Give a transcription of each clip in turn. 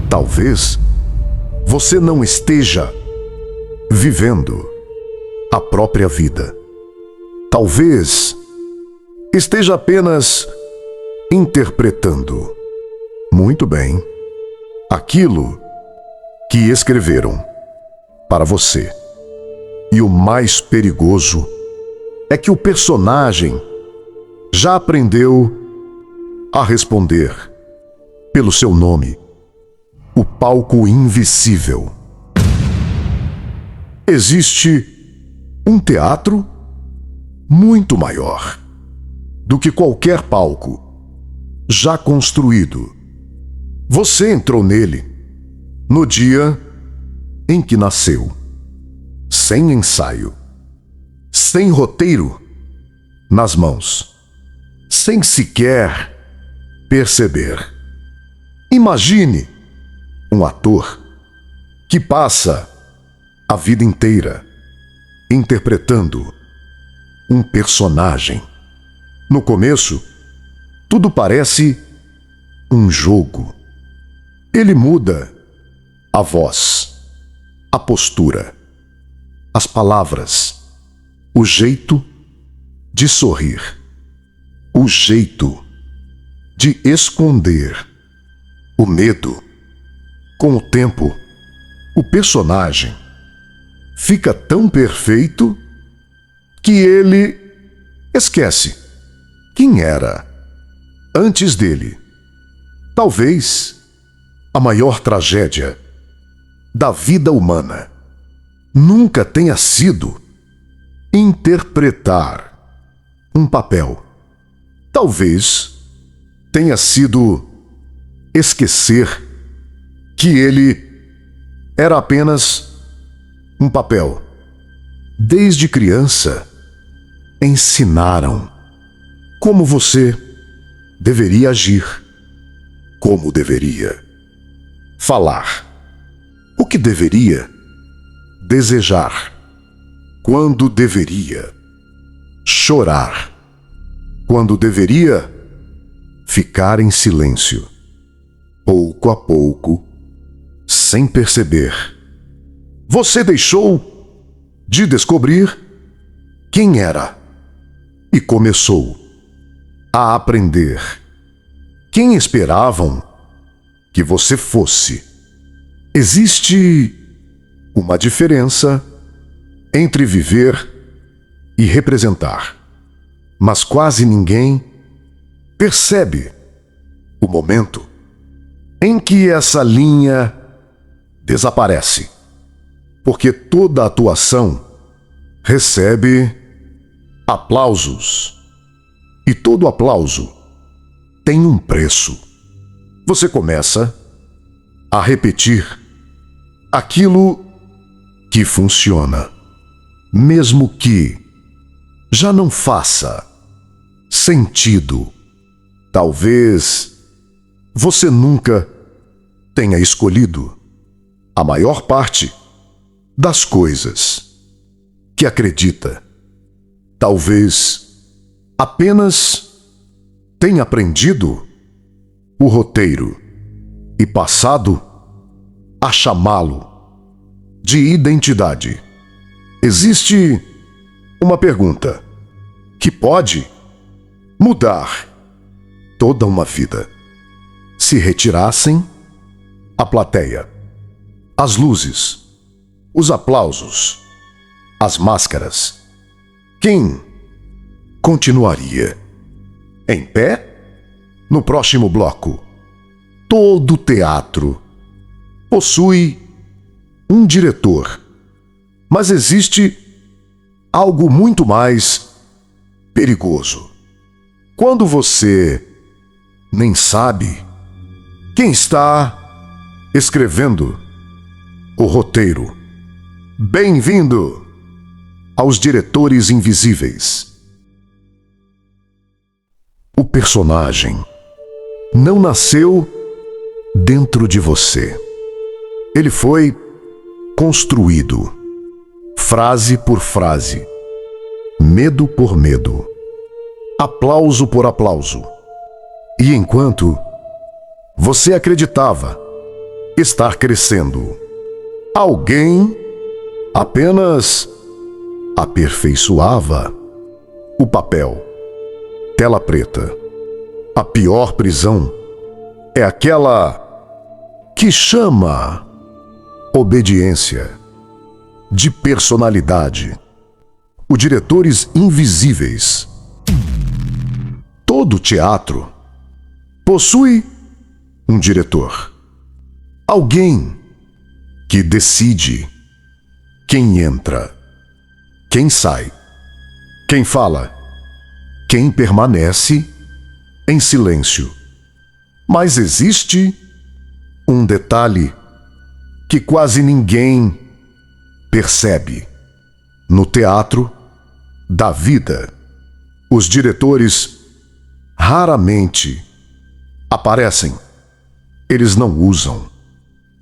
Talvez você não esteja vivendo a própria vida. Talvez esteja apenas interpretando muito bem aquilo que escreveram para você. E o mais perigoso é que o personagem já aprendeu a responder pelo seu nome, o palco invisível. Existe um teatro muito maior do que qualquer palco já construído. Você entrou nele no dia em que nasceu, sem ensaio, sem roteiro nas mãos, sem sequer perceber. Imagine um ator que passa a vida inteira interpretando um personagem. No começo, tudo parece um jogo. Ele muda a voz, a postura, as palavras, o jeito de sorrir, o jeito de esconder o medo. Com o tempo, o personagem fica tão perfeito que ele esquece quem era antes dele. Talvez a maior tragédia da vida humana nunca tenha sido interpretar um papel. Talvez tenha sido esquecer que ele era apenas um papel. Desde criança, ensinaram como você deveria agir, como deveria falar, o que deveria desejar, quando deveria chorar, quando deveria ficar em silêncio. Pouco a pouco, sem perceber, você deixou de descobrir quem era e começou a aprender quem esperavam que você fosse. Existe uma diferença entre viver e representar, mas quase ninguém percebe o momento em que essa linha desaparece, porque toda atuação recebe aplausos e todo aplauso tem um preço. Você começa a repetir aquilo que funciona, mesmo que já não faça sentido. Talvez você nunca tenha escolhido a maior parte das coisas que acredita. Talvez apenas tenha aprendido o roteiro e passado a chamá-lo de identidade. Existe uma pergunta que pode mudar toda uma vida. Se retirassem a plateia, as luzes, os aplausos, as máscaras, quem continuaria em pé? No próximo bloco, todo teatro possui um diretor, mas existe algo muito mais perigoso. Quando você nem sabe quem está escrevendo o roteiro. Bem-vindo aos Diretores Invisíveis. O personagem não nasceu dentro de você. Ele foi construído, frase por frase, medo por medo, aplauso por aplauso. E enquanto você acreditava estar crescendo. Alguém apenas aperfeiçoava o papel. Tela preta. A pior prisão é aquela que chama obediência de personalidade. Os diretores invisíveis. Todo teatro possui um diretor. Alguém que decide quem entra, quem sai, quem fala, quem permanece em silêncio. Mas existe um detalhe que quase ninguém percebe. No teatro da vida, os diretores raramente aparecem. Eles não usam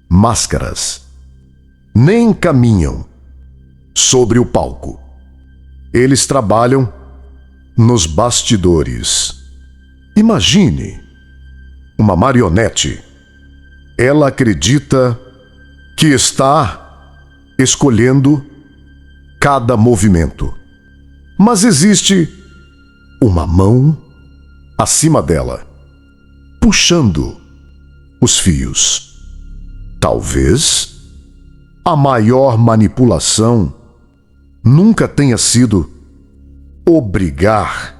máscaras, nem caminham sobre o palco. Eles trabalham nos bastidores. Imagine uma marionete. Ela acredita que está escolhendo cada movimento. Mas existe uma mão acima dela, puxando os fios. Talvez a maior manipulação nunca tenha sido obrigar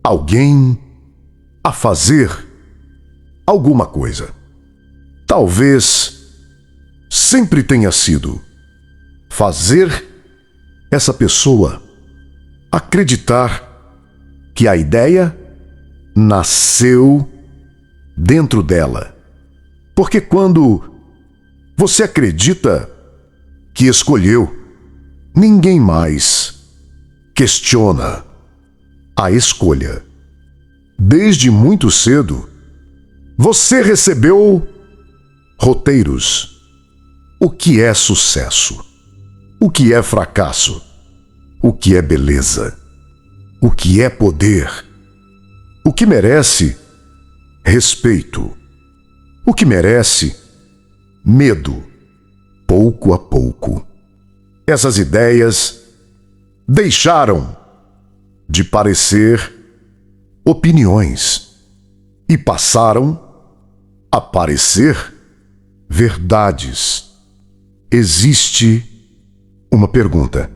alguém a fazer alguma coisa. Talvez sempre tenha sido fazer essa pessoa acreditar que a ideia nasceu dentro dela. Porque quando você acredita que escolheu, ninguém mais questiona a escolha. Desde muito cedo, você recebeu roteiros. O que é sucesso? O que é fracasso? O que é beleza? O que é poder? O que merece respeito? O que merece medo? Pouco a pouco, essas ideias deixaram de parecer opiniões e passaram a parecer verdades. Existe uma pergunta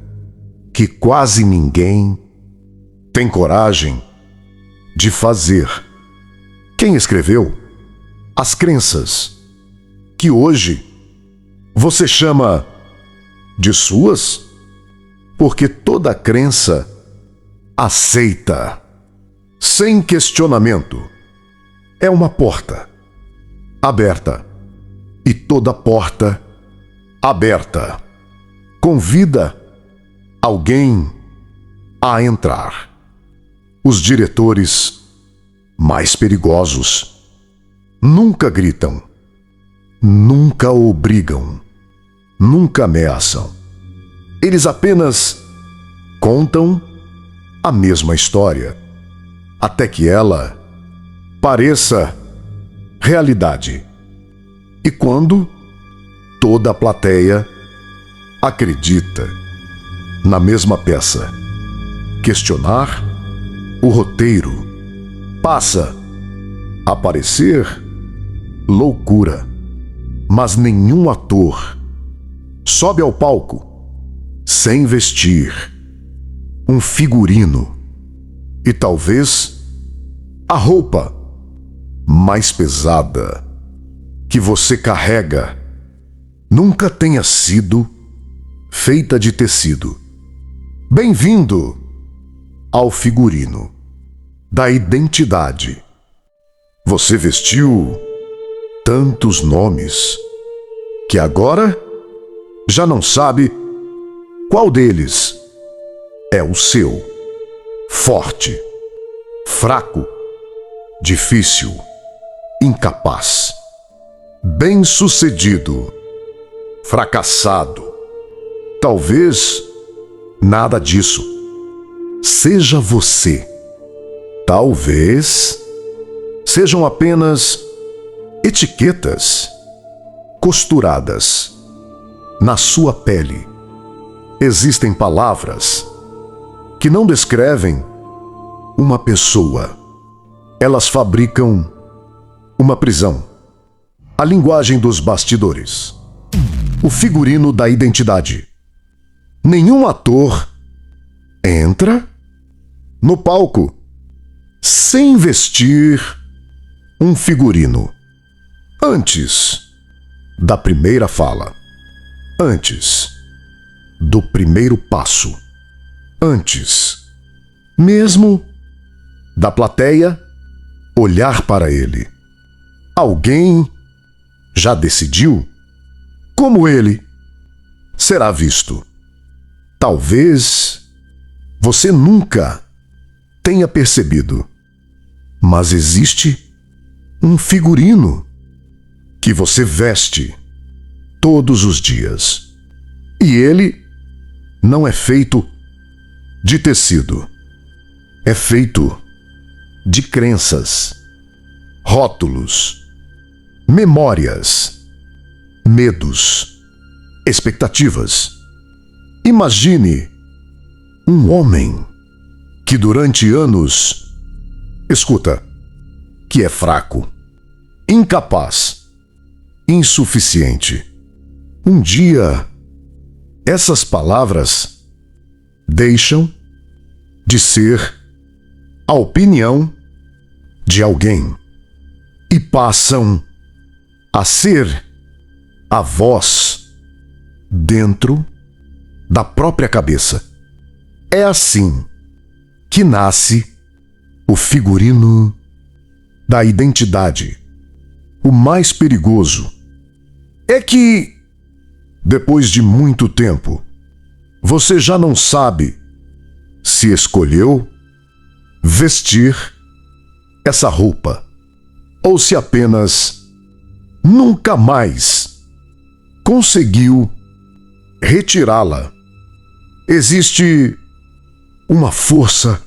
que quase ninguém tem coragem de fazer. Quem escreveu as crenças que hoje você chama de suas? Porque toda crença aceita, sem questionamento, é uma porta aberta. E toda porta aberta convida alguém a entrar. Os diretores mais perigosos nunca gritam, nunca obrigam, nunca ameaçam. Eles apenas contam a mesma história, até que ela pareça realidade. E quando toda a plateia acredita na mesma peça, questionar o roteiro passa a parecer loucura. Mas nenhum ator sobe ao palco sem vestir um figurino. E talvez a roupa mais pesada que você carrega nunca tenha sido feita de tecido. Bem-vindo ao figurino da identidade. Você vestiu tantos nomes que agora já não sabe qual deles é o seu. Forte, fraco, difícil, incapaz, bem-sucedido, fracassado. Talvez nada disso seja você. Talvez sejam apenas etiquetas costuradas na sua pele. Existem palavras que não descrevem uma pessoa. Elas fabricam uma prisão. A linguagem dos bastidores. O figurino da identidade. Nenhum ator entra no palco sem vestir um figurino. Antes da primeira fala. Antes do primeiro passo. Antes mesmo da plateia olhar para ele. Alguém já decidiu como ele será visto. Talvez você nunca tenha percebido, mas existe um figurino que você veste todos os dias. E ele não é feito de tecido. É feito de crenças, rótulos, memórias, medos, expectativas. Imagine um homem que durante anos, escuta, que é fraco, incapaz, insuficiente. Um dia, essas palavras deixam de ser a opinião de alguém e passam a ser a voz dentro da própria cabeça. É assim que nasce o figurino da identidade. O mais perigoso é que, depois de muito tempo, você já não sabe se escolheu vestir essa roupa ou se apenas nunca mais conseguiu retirá-la. Existe uma força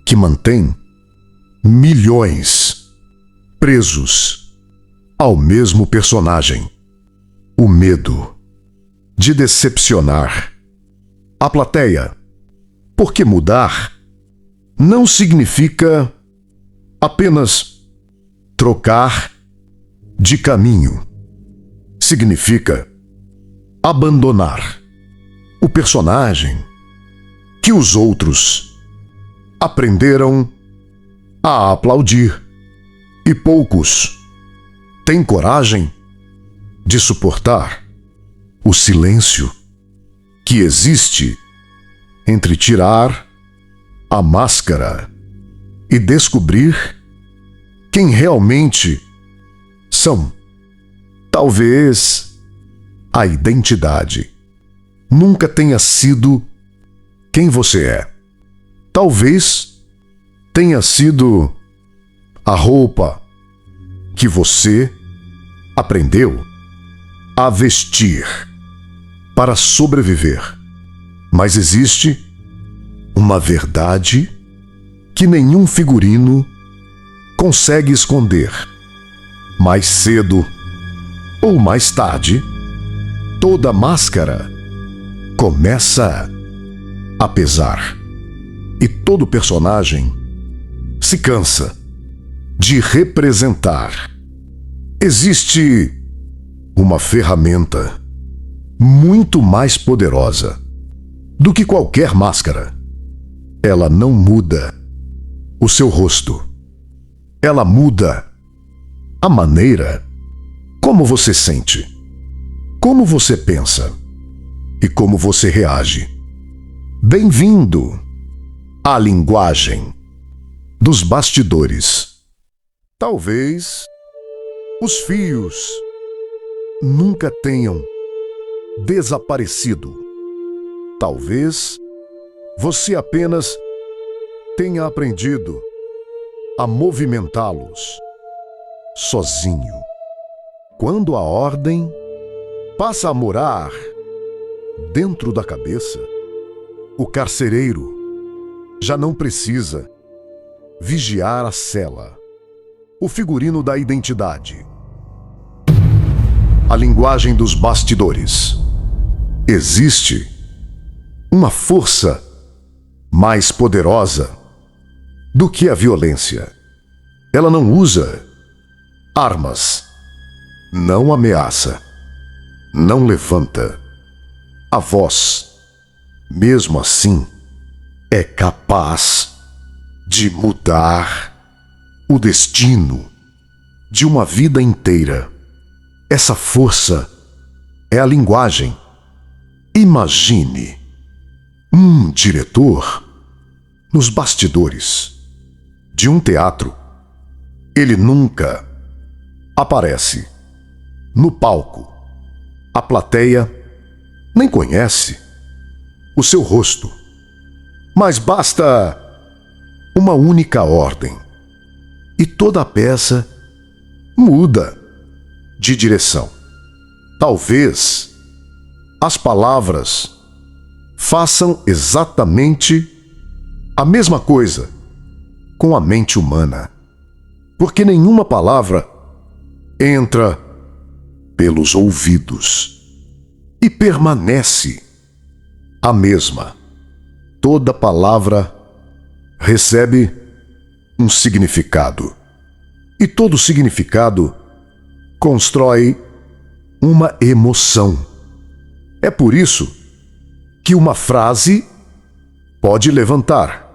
que mantém milhões presos ao mesmo personagem. O medo de decepcionar a plateia. Porque mudar não significa apenas trocar de caminho. Significa abandonar o personagem que os outros aprenderam a aplaudir. E poucos têm coragem de suportar o silêncio que existe entre tirar a máscara e descobrir quem realmente são. Talvez a identidade nunca tenha sido quem você é. Talvez tenha sido a roupa que você aprendeu a vestir para sobreviver. Mas existe uma verdade que nenhum figurino consegue esconder. Mais cedo ou mais tarde, toda máscara começa a pesar. E todo personagem se cansa de representar. Existe uma ferramenta muito mais poderosa do que qualquer máscara. Ela não muda o seu rosto. Ela muda a maneira como você sente, como você pensa e como você reage. Bem-vindo à linguagem dos bastidores. Talvez os fios nunca tenham desaparecido. Talvez você apenas tenha aprendido a movimentá-los sozinho. Quando a ordem passa a morar dentro da cabeça, o carcereiro já não precisa vigiar a cela. O figurino da identidade. A linguagem dos bastidores. Existe uma força mais poderosa do que a violência. Ela não usa armas, não ameaça, não levanta a voz. Mesmo assim, é capaz de mudar o destino de uma vida inteira. Essa força é a linguagem. Imagine um diretor nos bastidores de um teatro. Ele nunca aparece no palco. A plateia nem conhece o seu rosto, mas basta uma única ordem e toda a peça muda de direção. Talvez as palavras façam exatamente a mesma coisa com a mente humana, porque nenhuma palavra entra pelos ouvidos e permanece a mesma. Toda palavra recebe um significado, e todo significado constrói uma emoção. É por isso que uma frase pode levantar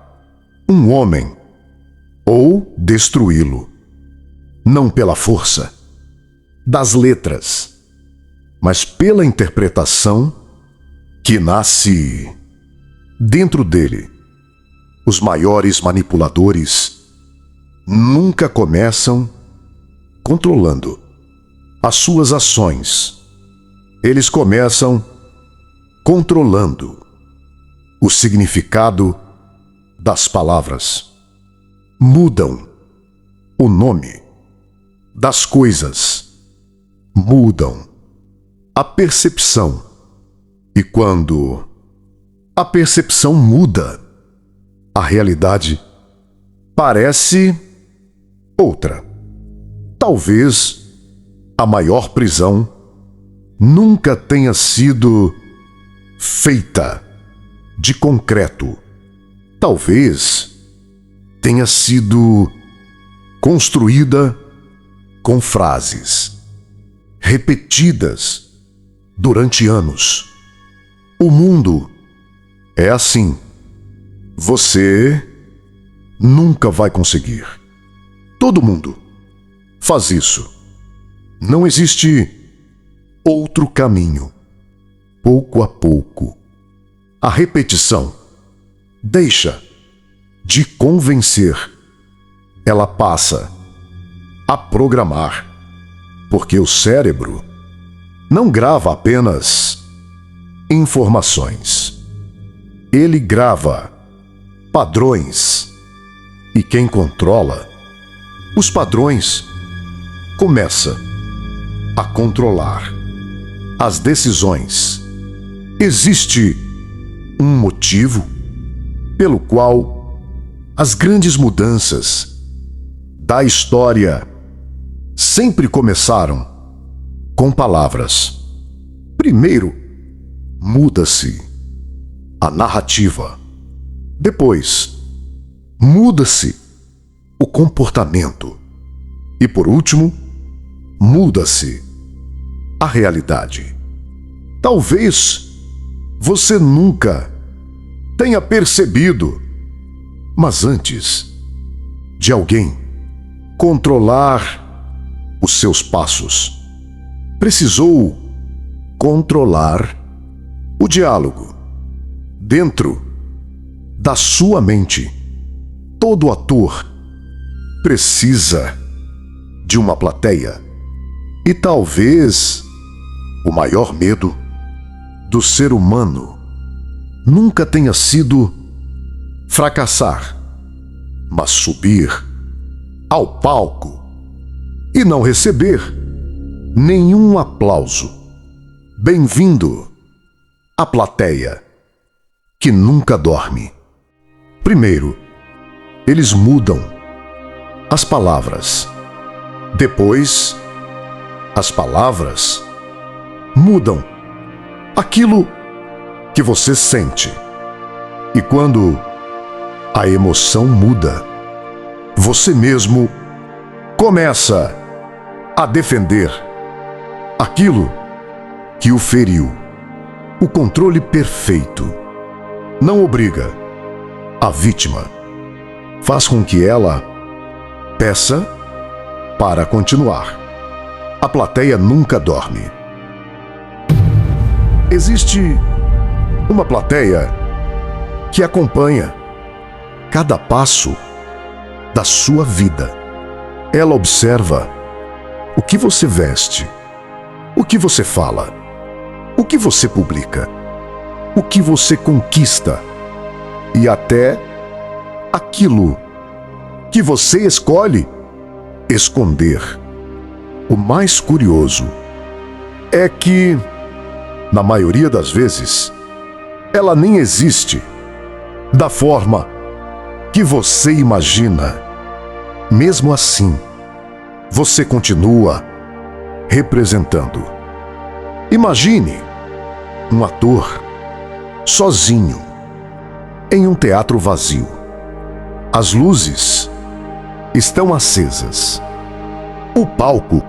um homem ou destruí-lo, não pela força das letras, mas pela interpretação que nasce dentro dele. Os maiores manipuladores nunca começam controlando as suas ações. Eles começam controlando o significado das palavras. Mudam o nome das coisas. Mudam a percepção. E quando a percepção muda, a realidade parece outra. Talvez a maior prisão nunca tenha sido feita de concreto. Talvez tenha sido construída com frases repetidas durante anos. O mundo é assim. Você nunca vai conseguir. Todo mundo faz isso. Não existe outro caminho. Pouco a pouco, a repetição deixa de convencer. Ela passa a programar, porque o cérebro não grava apenas informações. Ele grava padrões. E quem controla os padrões começa a controlar as decisões. Existe um motivo pelo qual as grandes mudanças da história sempre começaram com palavras. Primeiro, muda-se a narrativa. Depois, muda-se o comportamento. E por último, muda-se a realidade. Talvez você nunca tenha percebido, mas antes de alguém controlar os seus passos, precisou controlar o diálogo dentro da sua mente. Todo ator precisa de uma plateia. E talvez o maior medo do ser humano nunca tenha sido fracassar, mas subir ao palco e não receber nenhum aplauso. Bem-vindo à plateia que nunca dorme. Primeiro, eles mudam as palavras. Depois, as palavras mudam aquilo que você sente. E quando a emoção muda, você mesmo começa a defender aquilo que o feriu. O controle perfeito não obriga a vítima, faz com que ela peça para continuar. A plateia nunca dorme. Existe uma plateia que acompanha cada passo da sua vida. Ela observa o que você veste, o que você fala, o que você publica, o que você conquista e até aquilo que você escolhe esconder. O mais curioso é que, na maioria das vezes, ela nem existe da forma que você imagina. Mesmo assim, você continua representando. Imagine um ator sozinho em um teatro vazio. As luzes estão acesas. O palco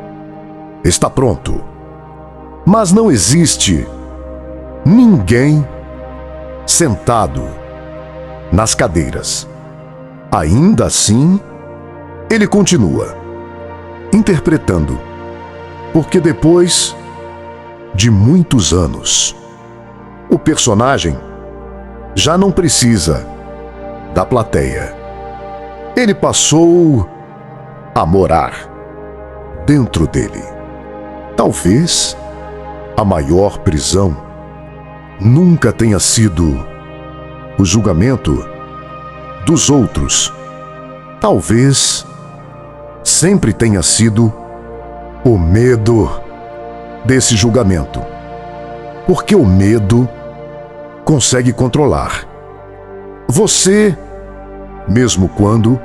está pronto. Mas não existe ninguém sentado nas cadeiras. Ainda assim, ele continua interpretando, porque depois de muitos anos, o personagem já não precisa da plateia. Ele passou a morar dentro dele. Talvez a maior prisão nunca tenha sido o julgamento dos outros. Talvez sempre tenha sido o medo desse julgamento. Porque o medo consegue controlar você, mesmo quando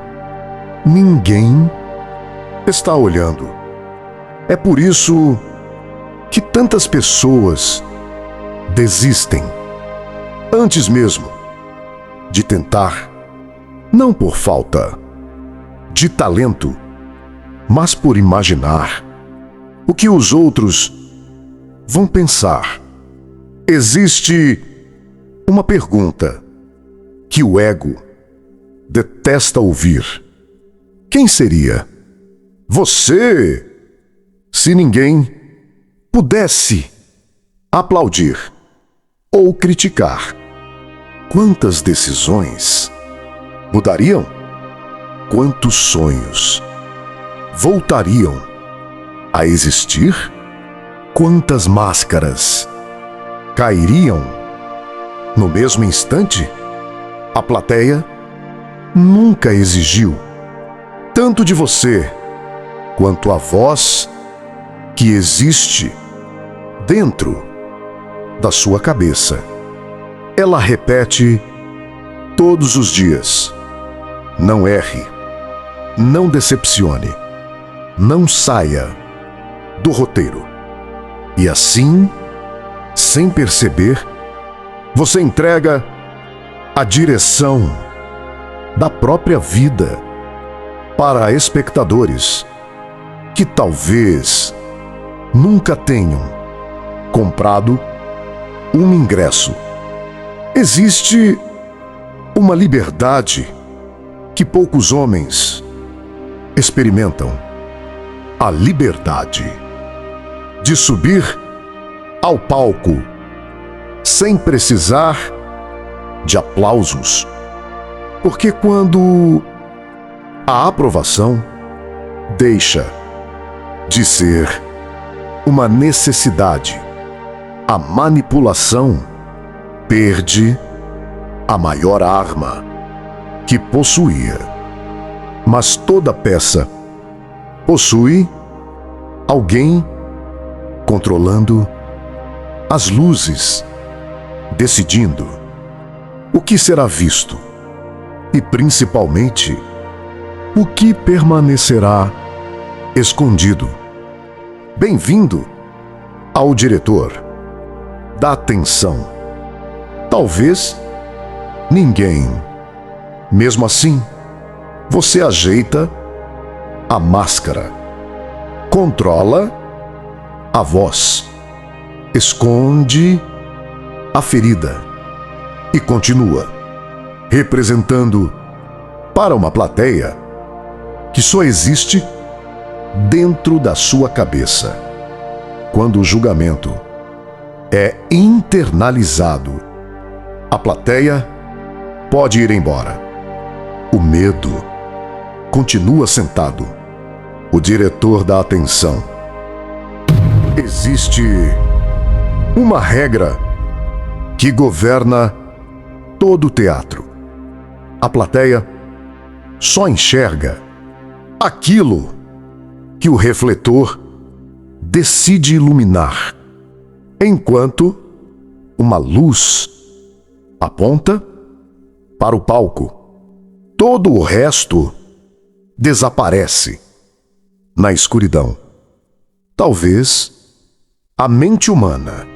ninguém está olhando. É por isso que tantas pessoas desistem antes mesmo de tentar, não por falta de talento, mas por imaginar o que os outros vão pensar. Existe uma pergunta que o ego detesta ouvir. Quem seria você se ninguém pudesse aplaudir ou criticar? Quantas decisões mudariam? Quantos sonhos voltariam a existir? Quantas máscaras cairiam no mesmo instante? A plateia nunca exigiu tanto de você quanto a voz que existe dentro da sua cabeça. Ela repete todos os dias: não erre, não decepcione, não saia do roteiro. E assim, sem perceber, você entrega a direção da própria vida para espectadores que talvez nunca tenham comprado um ingresso. Existe uma liberdade que poucos homens experimentam: a liberdade de subir ao palco sem precisar de aplausos. Porque quando a aprovação deixa de ser uma necessidade, a manipulação perde a maior arma que possuía. Mas toda peça possui alguém controlando as luzes, decidindo o que será visto e, principalmente, o que permanecerá escondido. Bem-vindo ao diretor da atenção. Talvez ninguém. Mesmo assim, você ajeita a máscara, controla a voz, esconde a ferida e continua representando para uma plateia que só existe dentro da sua cabeça. Quando o julgamento é internalizado, a plateia pode ir embora. O medo continua sentado. O diretor da atenção. Existe uma regra que governa todo o teatro. A plateia só enxerga aquilo que o refletor decide iluminar, enquanto uma luz aponta para o palco. Todo o resto desaparece na escuridão. Talvez a mente humana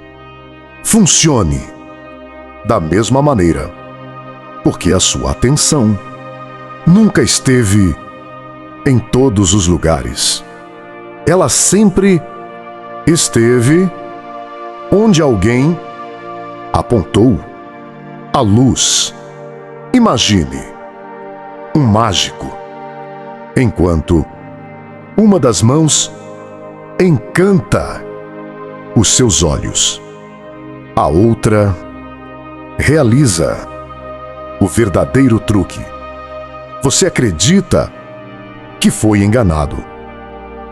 funcione da mesma maneira, porque a sua atenção nunca esteve em todos os lugares. Ela sempre esteve onde alguém apontou a luz. Imagine um mágico, enquanto uma das mãos encanta os seus olhos, a outra realiza o verdadeiro truque. Você acredita que foi enganado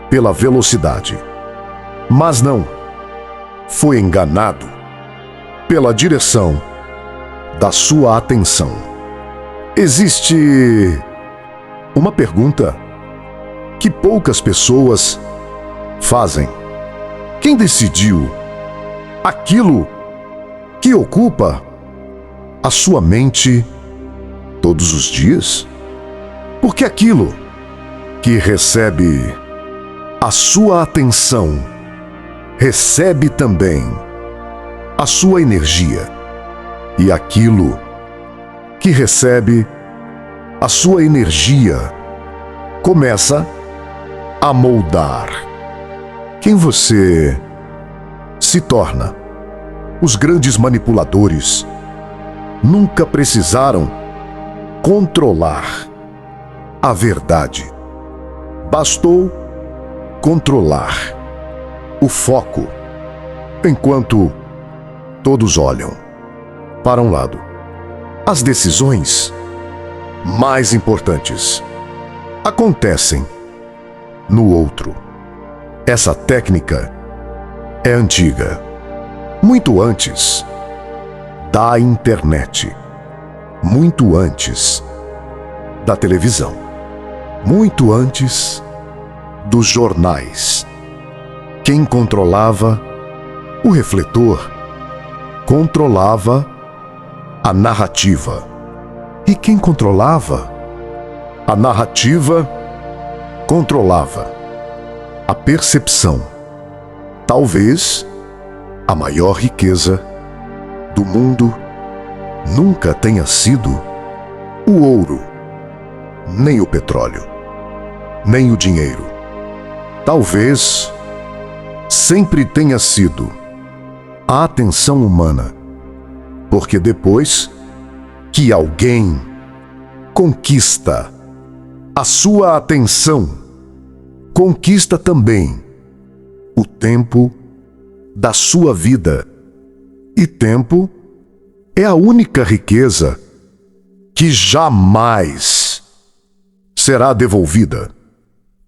pela velocidade, mas não, foi enganado pela direção da sua atenção. Existe uma pergunta que poucas pessoas fazem. Quem decidiu aquilo que ocupa a sua mente todos os dias? Porque aquilo que recebe a sua atenção recebe também a sua energia. E aquilo que recebe a sua energia começa a moldar quem você se torna. Os grandes manipuladores nunca precisaram controlar a verdade. Bastou controlar o foco, enquanto todos olham para um lado. As decisões mais importantes acontecem no outro. Essa técnica é antiga, muito antes da internet, muito antes da televisão, muito antes dos jornais. Quem controlava o refletor controlava a narrativa. E quem controlava a narrativa controlava a percepção. Talvez a maior riqueza do mundo nunca tenha sido o ouro, nem o petróleo, nem o dinheiro. Talvez sempre tenha sido a atenção humana, porque depois que alguém conquista a sua atenção, conquista também o tempo da sua vida. E tempo é a única riqueza que jamais será devolvida.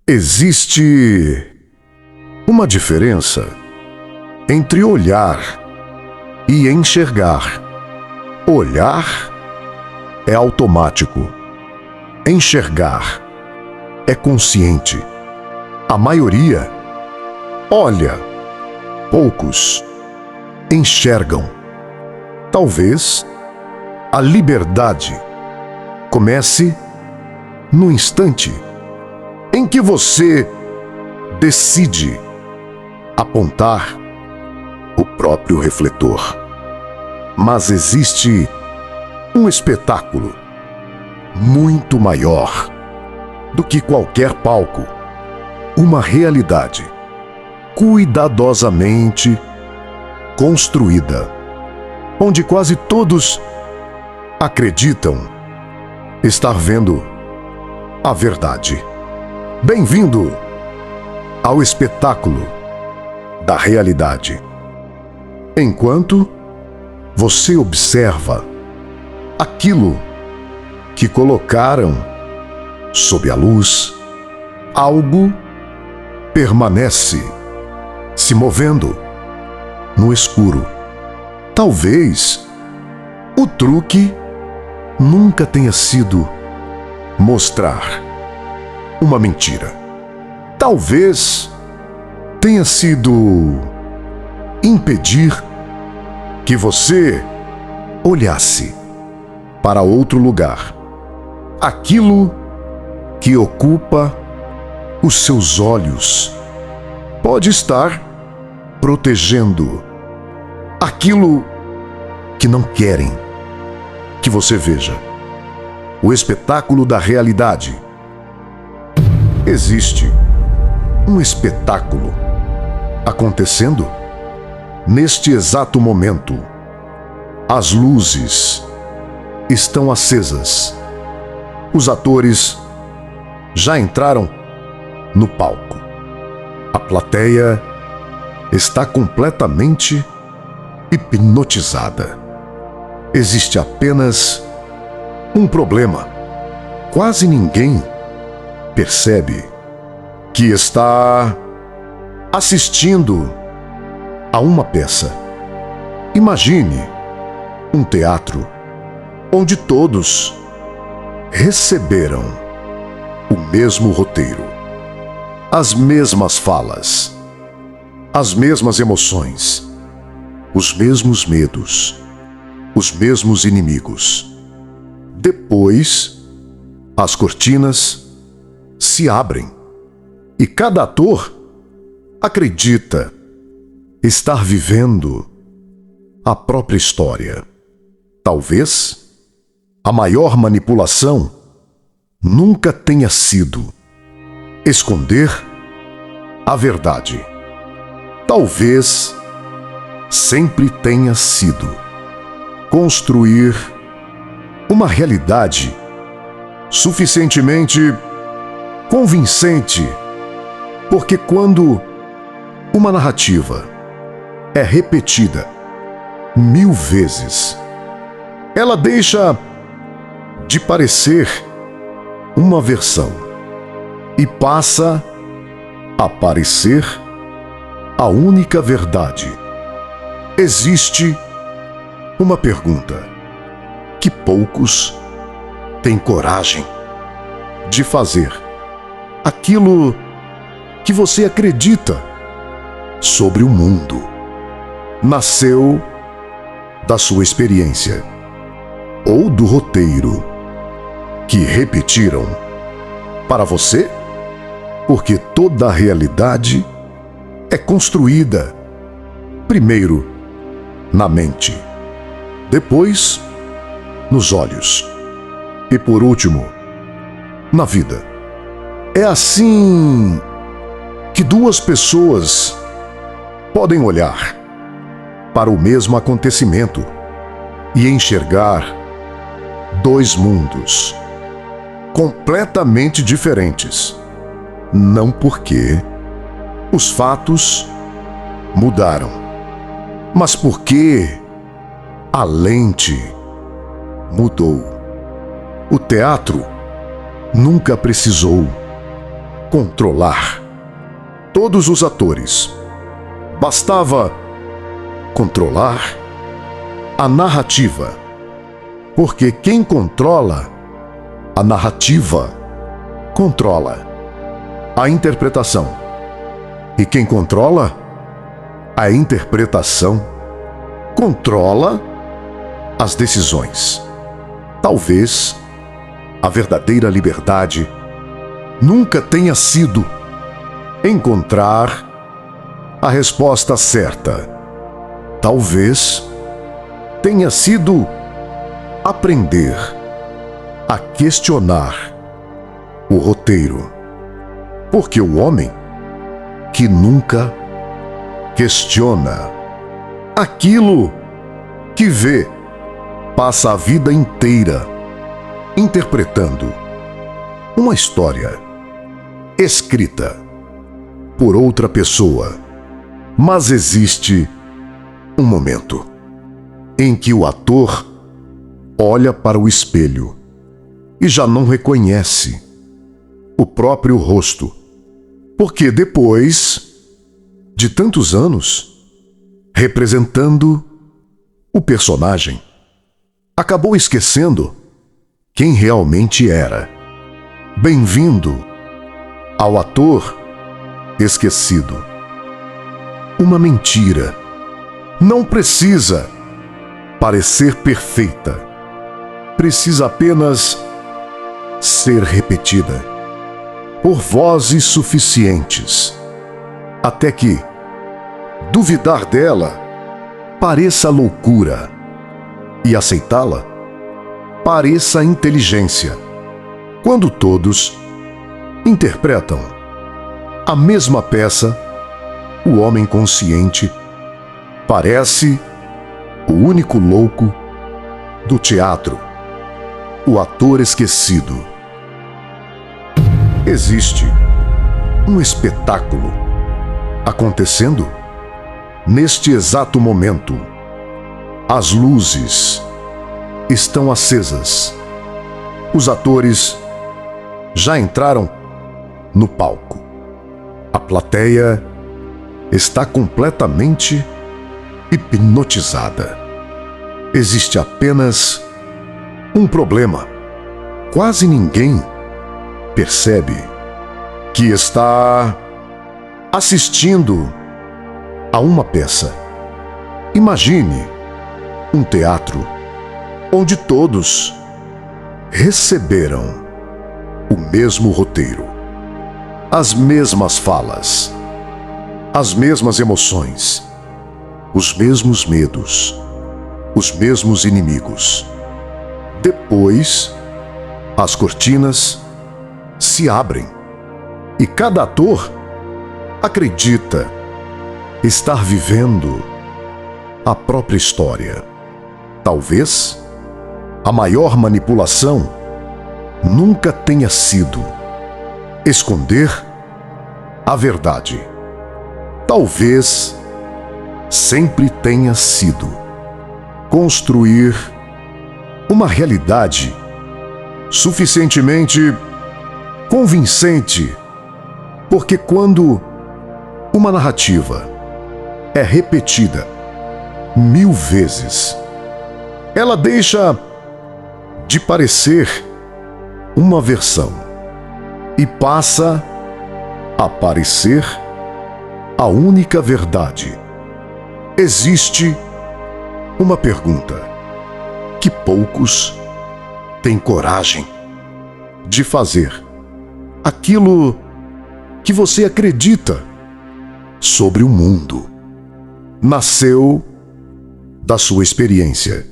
Existe uma diferença entre olhar e enxergar. Olhar é automático. Enxergar é consciente. A maioria olha, poucos enxergam. Talvez a liberdade comece no instante em que você decide apontar o próprio refletor. Mas existe um espetáculo muito maior do que qualquer palco, uma realidade cuidadosamente construída, onde quase todos acreditam estar vendo a verdade. Bem-vindo ao espetáculo da realidade. Enquanto você observa aquilo que colocaram sob a luz, algo permanece se movendo no escuro. Talvez o truque nunca tenha sido mostrar uma mentira. Talvez tenha sido impedir que você olhasse para outro lugar. Aquilo que ocupa os seus olhos pode estar protegendo aquilo que não querem que você veja. O espetáculo da realidade. Existe um espetáculo acontecendo neste exato momento. As luzes estão acesas. Os atores já entraram no palco. A plateia está completamente hipnotizada. Existe apenas um problema. Quase ninguém percebe que está assistindo a uma peça. Imagine um teatro onde todos receberam o mesmo roteiro, as mesmas falas, as mesmas emoções, os mesmos medos, os mesmos inimigos. Depois, as cortinas se abrem e cada ator acredita estar vivendo a própria história. Talvez a maior manipulação nunca tenha sido esconder a verdade. Talvez sempre tenha sido construir uma realidade suficientemente convincente, porque quando uma narrativa é repetida 1000 vezes, ela deixa de parecer uma versão e passa a parecer a única verdade. Existe uma pergunta que poucos têm coragem de fazer. Aquilo que você acredita sobre o mundo nasceu da sua experiência ou do roteiro que repetiram para você? Porque toda a realidade é construída primeiro na mente, depois nos olhos e por último na vida. É assim que duas pessoas podem olhar para o mesmo acontecimento e enxergar dois mundos completamente diferentes. Não porque os fatos mudaram, mas porque a lente mudou. O teatro nunca precisou controlar todos os atores. Bastava controlar a narrativa, porque quem controla a narrativa controla a interpretação, e quem controla a interpretação controla as decisões. Talvez a verdadeira liberdade nunca tenha sido encontrar a resposta certa Talvez tenha sido aprender a questionar o roteiro, porque o homem que nunca questiona aquilo que vê passa a vida inteira interpretando uma história escrita por outra pessoa. Mas existe um momento em que o ator olha para o espelho e já não reconhece o próprio rosto, porque depois de tantos anos representando o personagem, acabou esquecendo quem realmente era. Bem-vindo ao ator esquecido. Uma mentira não precisa parecer perfeita, precisa apenas ser repetida por vozes suficientes, até que duvidar dela pareça loucura e aceitá-la pareça inteligência. Quando todos interpretam a mesma peça, o homem consciente parece o único louco do teatro, o ator esquecido. Existe um espetáculo acontecendo neste exato momento. As luzes estão acesas. Os atores já entraram no palco. A plateia está completamente hipnotizada. Existe apenas um problema. Quase ninguém percebe que está assistindo a uma peça. Imagine um teatro onde todos receberam o mesmo roteiro, as mesmas falas, as mesmas emoções, os mesmos medos, os mesmos inimigos. Depois, as cortinas se abrem e cada ator acredita estar vivendo a própria história. Talvez a maior manipulação nunca tenha sido esconder a verdade. Talvez sempre tenha sido construir uma realidade suficientemente convincente, porque quando uma narrativa é repetida 1000 vezes, ela deixa de parecer uma versão e passa a parecer a única verdade. Existe uma pergunta que poucos têm coragem de fazer. Aquilo que você acredita sobre o mundo nasceu da sua experiência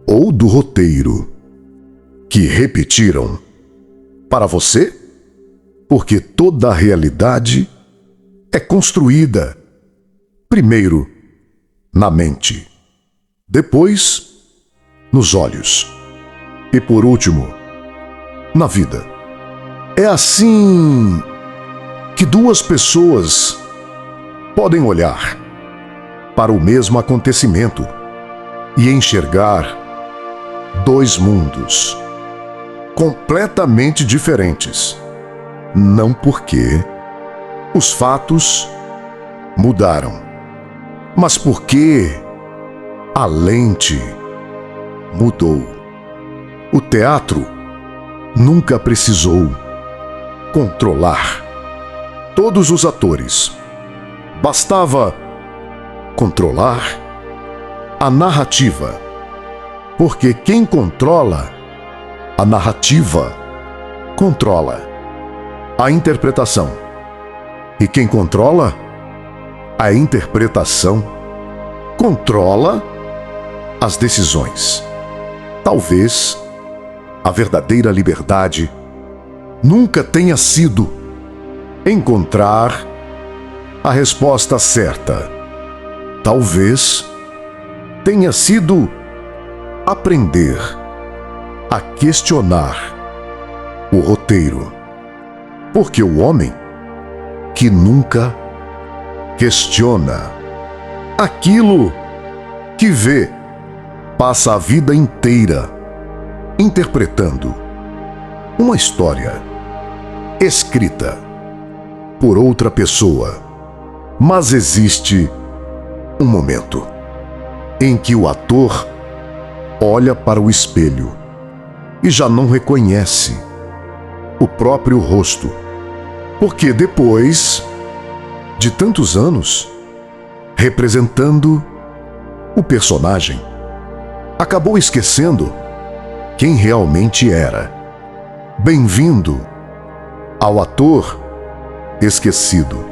ou do roteiro que repetiram para você? Porque toda a realidade é construída primeiro na mente, depois nos olhos e por último na vida. É assim que duas pessoas podem olhar para o mesmo acontecimento e enxergar dois mundos completamente diferentes. Não porque os fatos mudaram, mas porque a lente mudou. O teatro nunca precisou controlar todos os atores. Bastava controlar a narrativa, porque quem controla a narrativa controla a interpretação, e quem controla a interpretação controla as decisões. Talvez a verdadeira liberdade nunca tenha sido encontrar a resposta certa. Talvez tenha sido aprender a questionar o roteiro. Porque o homem que nunca questiona aquilo que vê passa a vida inteira interpretando uma história escrita por outra pessoa. Mas existe um momento em que o ator olha para o espelho e já não reconhece o próprio rosto, porque depois de tantos anos representando o personagem, acabou esquecendo quem realmente era. Bem-vindo ao ator esquecido.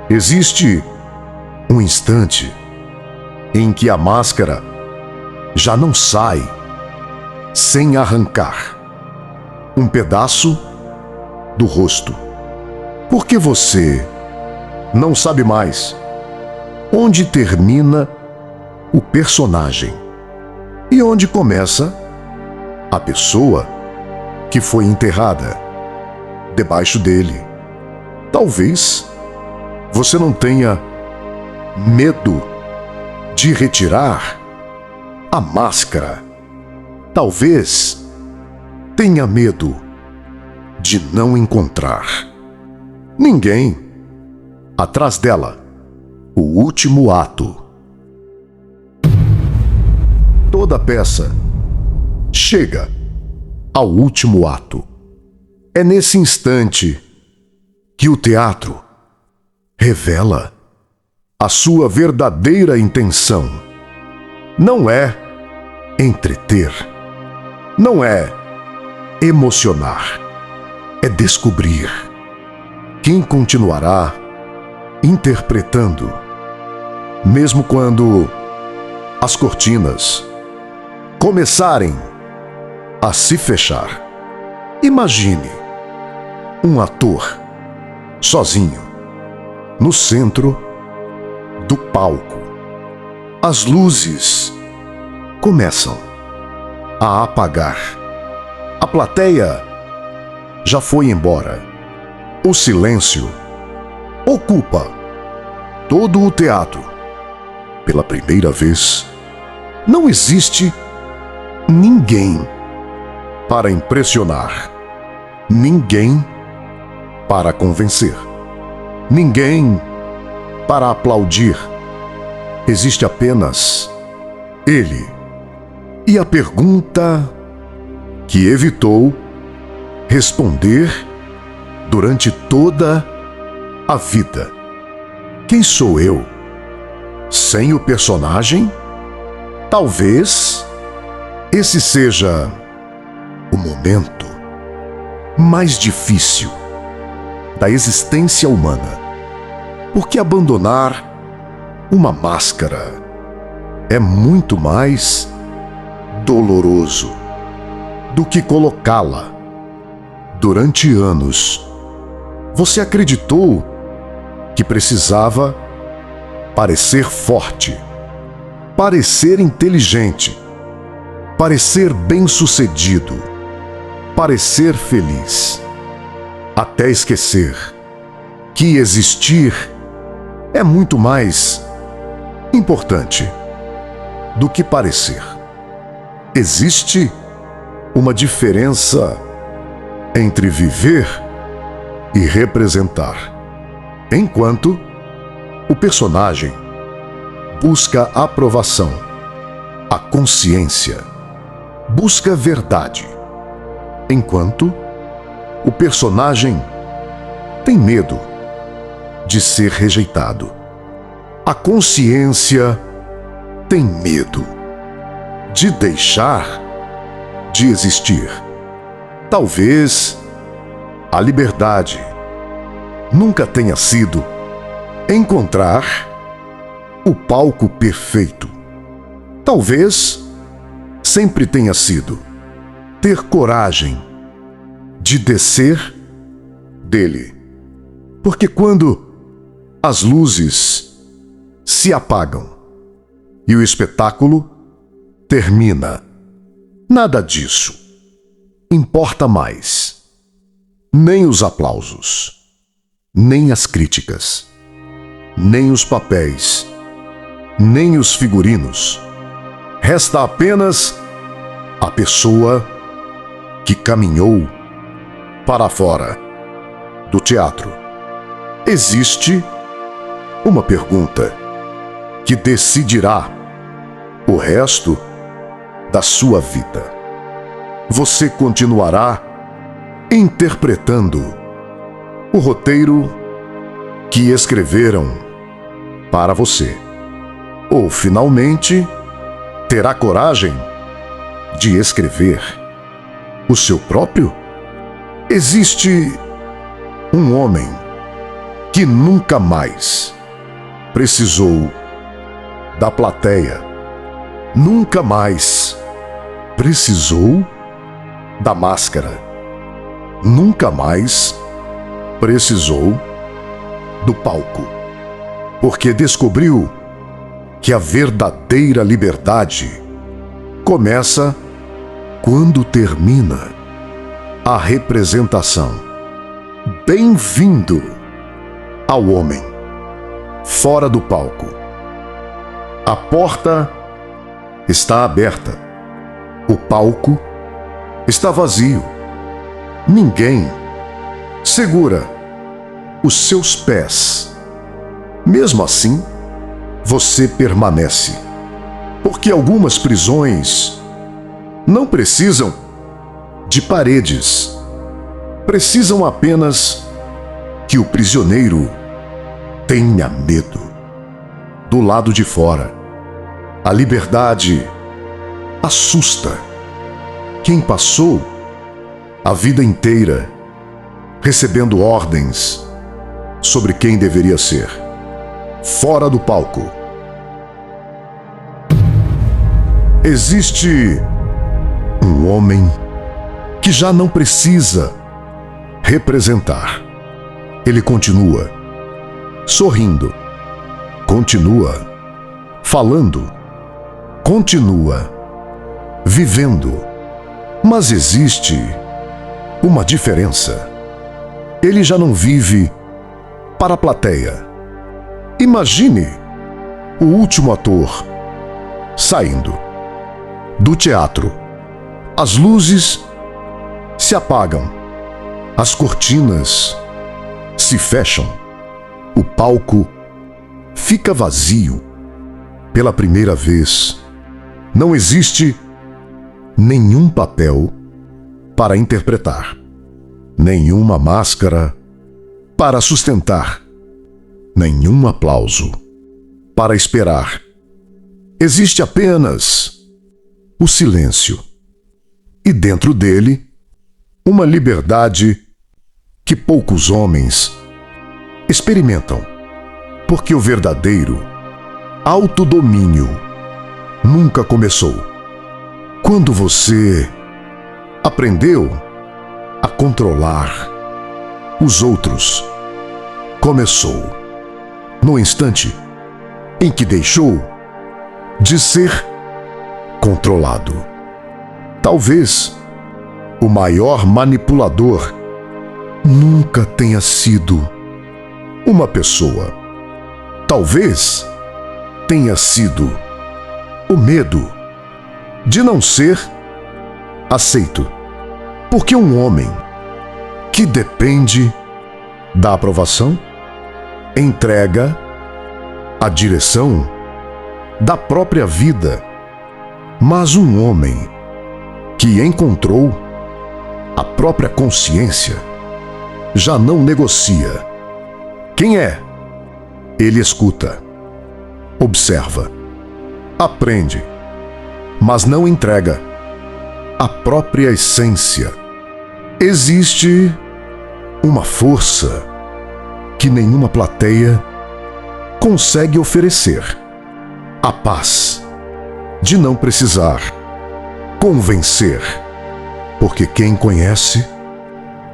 Existe um instante em que a máscara já não sai sem arrancar um pedaço do rosto, porque você não sabe mais onde termina o personagem e onde começa a pessoa que foi enterrada debaixo dele. Talvez você não tenha medo de retirar a máscara. Talvez tenha medo de não encontrar ninguém atrás dela. O último ato. Toda peça chega ao último ato. É nesse instante que o teatro revela a sua verdadeira intenção. Não é entreter, não é emocionar, é descobrir quem continuará interpretando, mesmo quando as cortinas começarem a se fechar. Imagine um ator sozinho no centro do palco. As luzes começam a apagar. A plateia já foi embora. O silêncio ocupa todo o teatro. Pela primeira vez, não existe ninguém para impressionar, ninguém para convencer, ninguém para aplaudir. Existe apenas ele e a pergunta que evitou responder durante toda a vida: quem sou eu sem o personagem? Talvez esse seja o momento mais difícil da existência humana, porque abandonar uma máscara é muito mais doloroso do que colocá-la. Durante anos, você acreditou que precisava parecer forte, parecer inteligente, parecer bem-sucedido, parecer feliz, até esquecer que existir é muito mais importante do que parecer. Existe uma diferença entre viver e representar. Enquanto o personagem busca a aprovação, a consciência busca verdade. Enquanto o personagem tem medo de ser rejeitado, a consciência tem medo de deixar de existir. Talvez a liberdade nunca tenha sido encontrar o palco perfeito. Talvez sempre tenha sido ter coragem de descer dele. Porque quando as luzes se apagam e o espetáculo termina, nada disso importa mais. Nem os aplausos, nem as críticas, nem os papéis, nem os figurinos. Resta apenas a pessoa que caminhou para fora do teatro. Existe uma pergunta que decidirá o resto da sua vida. Você continuará interpretando o roteiro que escreveram para você, ou finalmente terá coragem de escrever o seu próprio? Existe um homem que nunca mais precisou da plateia, nunca mais precisou da máscara, nunca mais precisou do palco, porque descobriu que a verdadeira liberdade começa quando termina a representação. Bem-vindo ao homem fora do palco. A porta está aberta. O palco está vazio. Ninguém segura os seus pés. Mesmo assim, você permanece, porque algumas prisões não precisam de paredes, precisam apenas que o prisioneiro tenha medo. Do lado de fora, a liberdade assusta quem passou a vida inteira recebendo ordens sobre quem deveria ser. Fora do palco, existe um homem que já não precisa representar. Ele continua sorrindo, continua falando, continua vivendo. Mas existe uma diferença. Ele já não vive para a plateia. Imagine o último ator saindo do teatro. As luzes se apagam, as cortinas se fecham, o palco fica vazio. Pela primeira vez, não existe nenhum papel para interpretar, nenhuma máscara para sustentar, nenhum aplauso para esperar. Existe apenas o silêncio, e dentro dele, uma liberdade que poucos homens experimentam, porque o verdadeiro autodomínio nunca começou. Quando você aprendeu a controlar os outros, começou no instante em que deixou de ser controlado. Talvez o maior manipulador nunca tenha sido uma pessoa. Talvez tenha sido o medo de não ser aceito. Porque um homem que depende da aprovação entrega a direção da própria vida. Mas um homem que encontrou a própria consciência já não negocia. Quem é? Ele escuta, observa, aprende, mas não entrega a própria essência. Existe uma força que nenhuma plateia consegue oferecer. a paz de não precisar convencer, porque quem conhece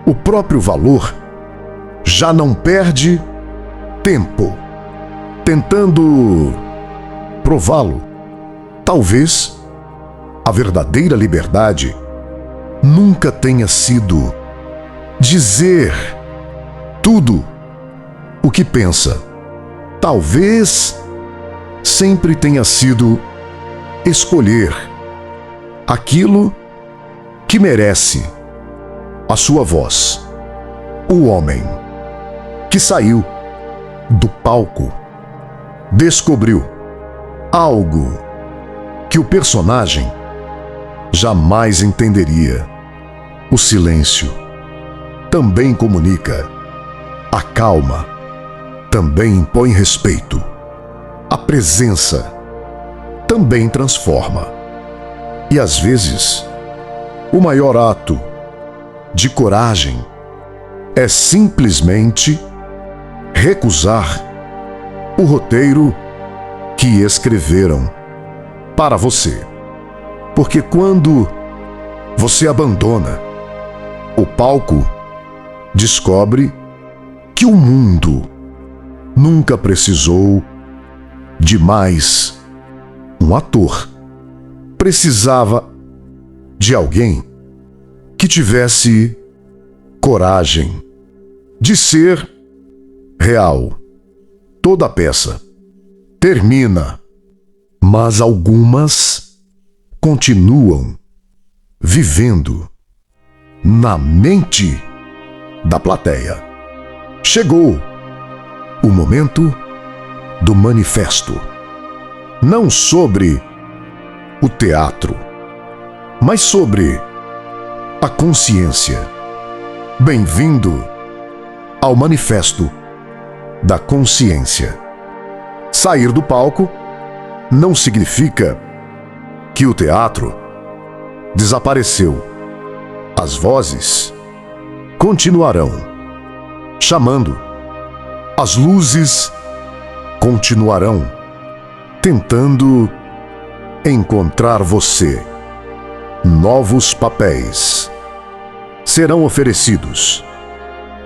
o próprio valor já não perde tempo tentando prová-lo. Talvez a verdadeira liberdade nunca tenha sido dizer tudo o que pensa. Talvez sempre tenha sido escolher aquilo que merece a sua voz. O homem que saiu do palco descobriu algo que o personagem jamais entenderia. O silêncio também comunica. A calma também impõe respeito. A presença também transforma. E às vezes, o maior ato de coragem é simplesmente recusar o roteiro que escreveram para você. Porque quando você abandona o palco, descobre que o mundo nunca precisou de mais um ator. Precisava de alguém que tivesse coragem de ser real. Toda peça termina, mas algumas continuam vivendo na mente da plateia. Chegou o momento do manifesto. Não sobre o teatro, mas sobre a consciência. Bem-vindo ao Manifesto da Consciência. Sair do palco não significa que o teatro desapareceu. As vozes continuarão chamando. As luzes continuarão tentando encontrar você. Novos papéis serão oferecidos.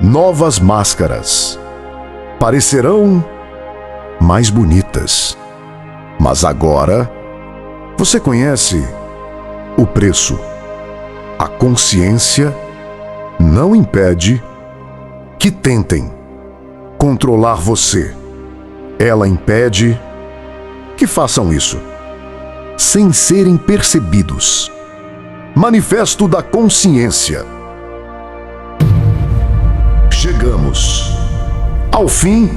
Novas máscaras parecerão mais bonitas. Mas agora você conhece o preço. A consciência não impede que tentem controlar você. Ela impede que façam isso sem serem percebidos. Manifesto da Consciência. Chegamos ao fim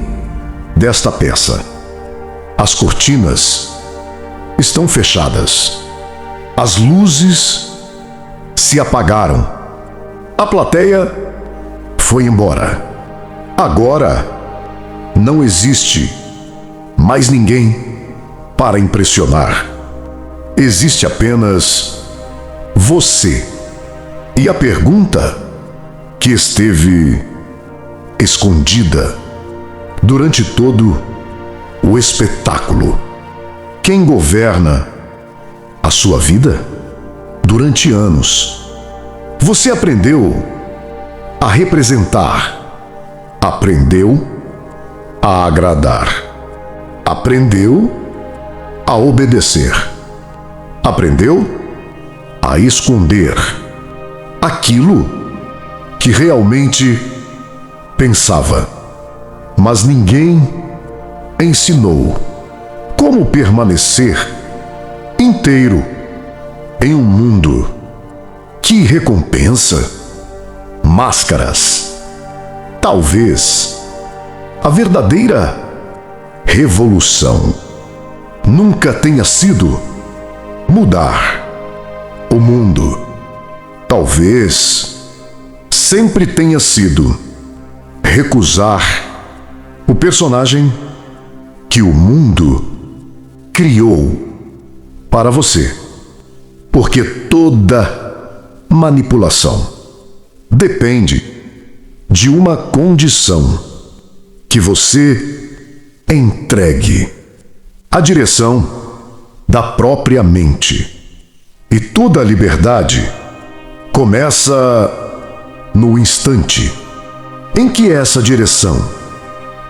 desta peça. As cortinas estão fechadas. As luzes se apagaram. A plateia foi embora. Agora não existe mais ninguém para impressionar. Existe apenas você. E a pergunta que esteve escondida durante todo o espetáculo: quem governa a sua vida? Durante anos, você aprendeu a representar, aprendeu a agradar, aprendeu a obedecer, aprendeu a esconder aquilo que realmente pensava. Mas ninguém ensinou como permanecer inteiro em um mundo que recompensa máscaras. Talvez a verdadeira revolução nunca tenha sido mudar o mundo. Talvez sempre tenha sido recusar o personagem que o mundo criou para você. Porque toda manipulação depende de uma condição: que você entregue a direção da própria mente. E toda a liberdade começa no instante em que essa direção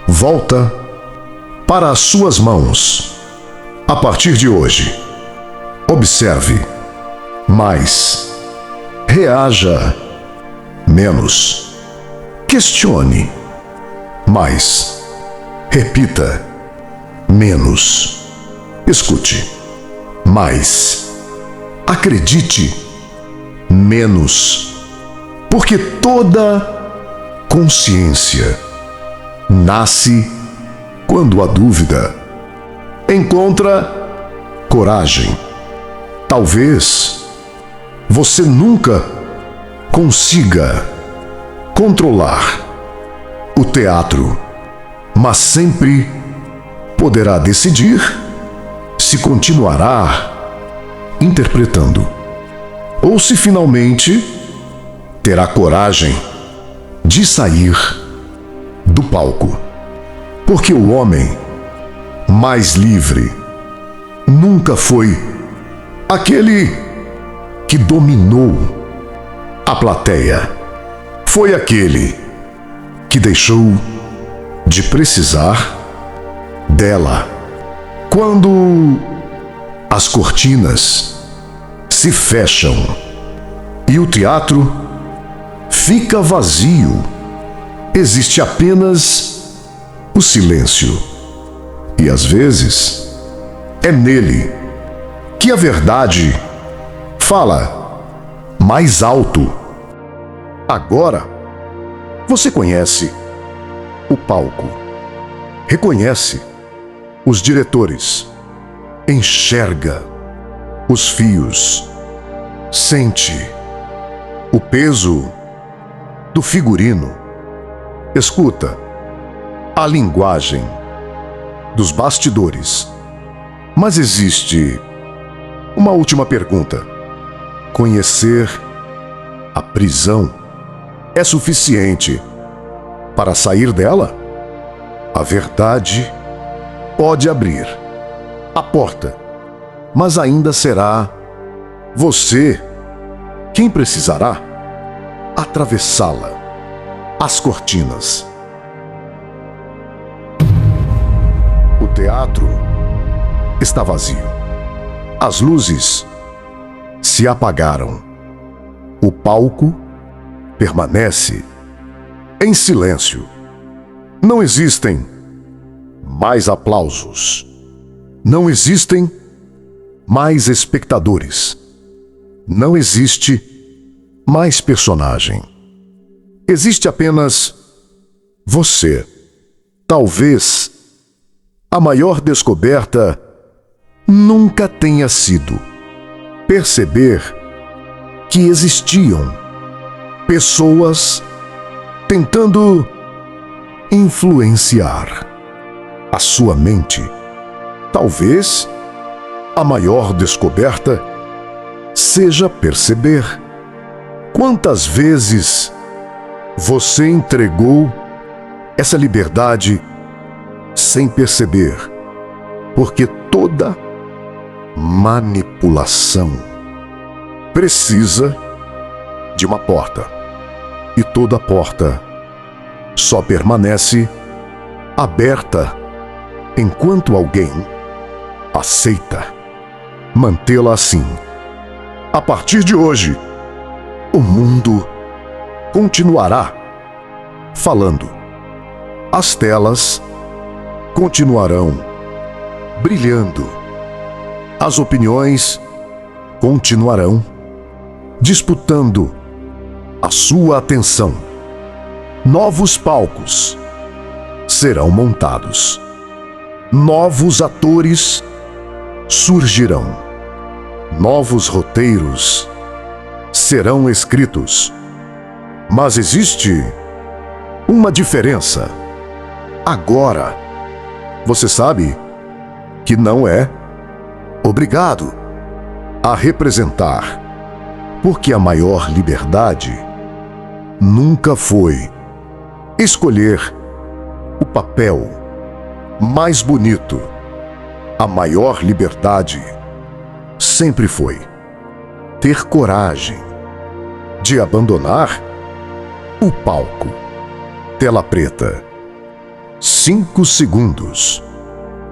volta para as suas mãos. A partir de hoje, observe mais, reaja menos, questione mais, repita menos, escute mais, acredite menos, porque toda consciência nasce quando a dúvida encontra coragem. Talvez você nunca consiga controlar o teatro, mas sempre poderá decidir se continuará interpretando ou se finalmente terá coragem de sair do palco. Porque o homem mais livre nunca foi aquele que dominou a plateia. Foi aquele que deixou de precisar dela. Quando as cortinas se fecham e o teatro fica vazio, existe apenas o silêncio. E às vezes é nele que a verdade fala mais alto. Agora você conhece o palco, reconhece os diretores, enxerga os fios, sente o peso do figurino, escuta a linguagem dos bastidores. Mas existe uma última pergunta: conhecer a prisão é suficiente para sair dela? A verdade pode abrir a porta, mas ainda será você quem precisará atravessá-la, as cortinas. O teatro está vazio. As luzes se apagaram. O palco permanece em silêncio. Não existem mais aplausos. Não existem mais espectadores. Não existe mais personagem. Existe apenas você. Talvez a maior descoberta nunca tenha sido perceber que existiam pessoas tentando influenciar a sua mente. Talvez a maior descoberta seja perceber quantas vezes você entregou essa liberdade sem perceber, porque toda manipulação precisa de uma porta, e toda porta só permanece aberta enquanto alguém aceita mantê-la assim. A partir de hoje, o mundo continuará falando. As telas continuarão brilhando. As opiniões continuarão disputando a sua atenção. Novos palcos serão montados. Novos atores surgirão. Novos roteiros serão escritos. Mas existe uma diferença. Agora, você sabe que não é obrigado a representar, porque a maior liberdade nunca foi escolher o papel mais bonito. A maior liberdade sempre foi ter coragem de abandonar o palco. Tela preta. 5 segundos.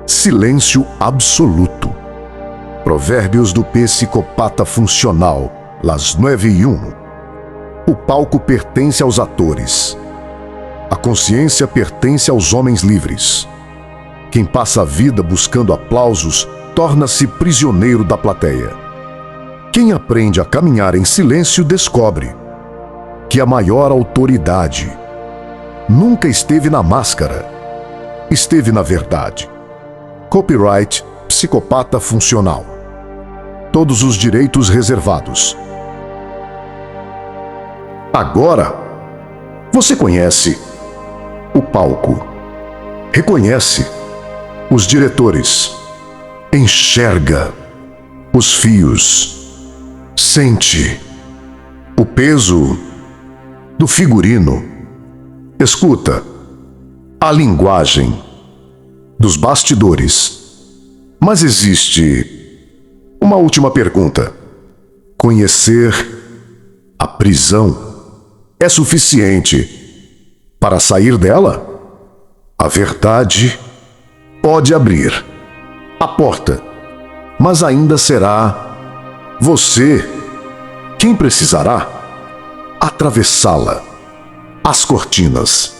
Silêncio absoluto. Provérbios do psicopata funcional, las 9:1. O palco pertence aos atores. A consciência pertence aos homens livres. Quem passa a vida buscando aplausos torna-se prisioneiro da plateia. Quem aprende a caminhar em silêncio descobre que a maior autoridade nunca esteve na máscara, esteve na verdade. Copyright Psicopata Funcional. Todos os direitos reservados. Agora, você conhece o palco, reconhece os diretores, enxerga os fios, sente o peso do figurino, escuta a linguagem dos bastidores. Mas existe uma última pergunta. Conhecer a prisão é suficiente para sair dela? A verdade pode abrir a porta, mas ainda será você quem precisará atravessá-la. As cortinas